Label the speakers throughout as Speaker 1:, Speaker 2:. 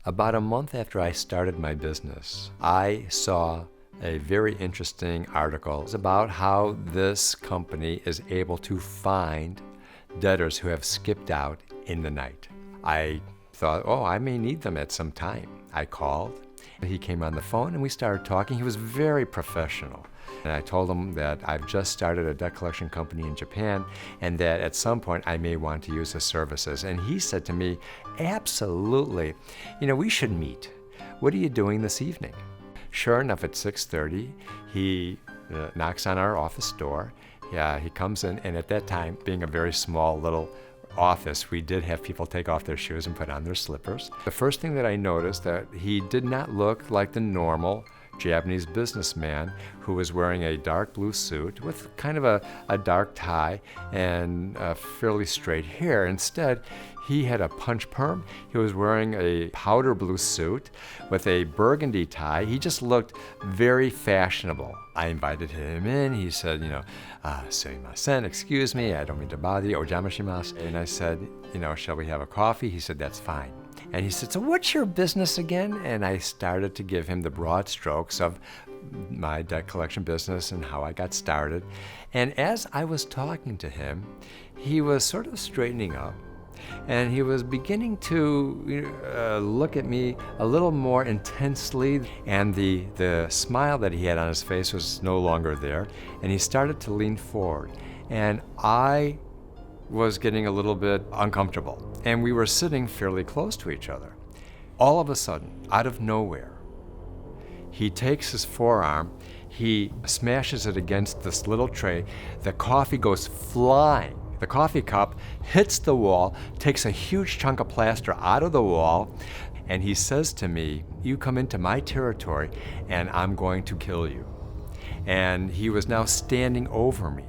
Speaker 1: About a month after I started my business, I saw a very interesting article about how this company is able to find debtors who have skipped out in the night. I thought, I may need them at some time. I called. He came on the phone and we started talking. He was very professional. And I told him that I've just started a debt collection company in Japan and that at some point I may want to use his services. And he said to me, absolutely, we should meet. What are you doing this evening? Sure enough, at 6:30, he knocks on our office door. He comes in, and at that time, being a very small little office, we did have people take off their shoes and put on their slippers. The first thing that I noticed that he did not look like the normal Japanese businessman who was wearing a dark blue suit with kind of a dark tie and fairly straight hair. Instead, he had a punch perm. He was wearing a powder blue suit with a burgundy tie. He just looked very fashionable. I invited him in. He said, sumimasen, excuse me, I don't mean to bother you, ojamashimashita. And I said, shall we have a coffee? He said, that's fine. And he said, so what's your business again? And I started to give him the broad strokes of my debt collection business and how I got started. And as I was talking to him, he was sort of straightening up. And he was beginning to look at me a little more intensely, and the smile that he had on his face was no longer there, and he started to lean forward. And I was getting a little bit uncomfortable, and we were sitting fairly close to each other. All of a sudden, out of nowhere, he takes his forearm, he smashes it against this little tray, the coffee goes flying. The coffee cup hits the wall, takes a huge chunk of plaster out of the wall, and he says to me, you come into my territory and I'm going to kill you. And he was now standing over me,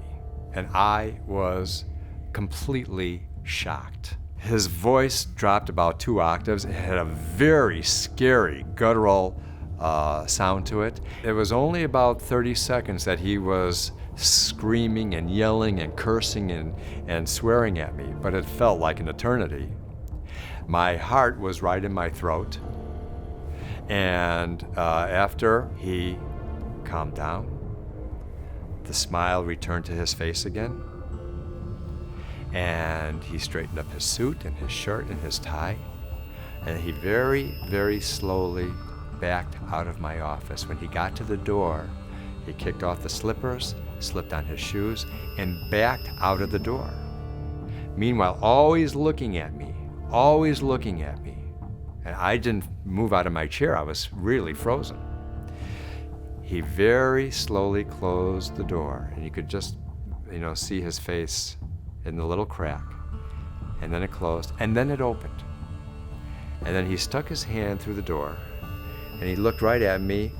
Speaker 1: and I was completely shocked. His voice dropped about 2 octaves. It had a very scary, guttural sound to it. It was only about 30 seconds that he was screaming and yelling and cursing and swearing at me, but it felt like an eternity. My heart was right in my throat. And after he calmed down, the smile returned to his face again, and he straightened up his suit and his shirt and his tie, and he very, very slowly backed out of my office. When he got to the door, he kicked off the slippers, slipped on his shoes, and backed out of the door. Meanwhile, always looking at me. And I didn't move out of my chair. I was really frozen. He very slowly closed the door, and you could just, see his face in the little crack. And then it closed, and then it opened. And then he stuck his hand through the door, and he looked right at me.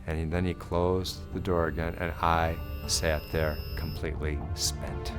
Speaker 1: And then he closed the door again, and I sat there completely spent.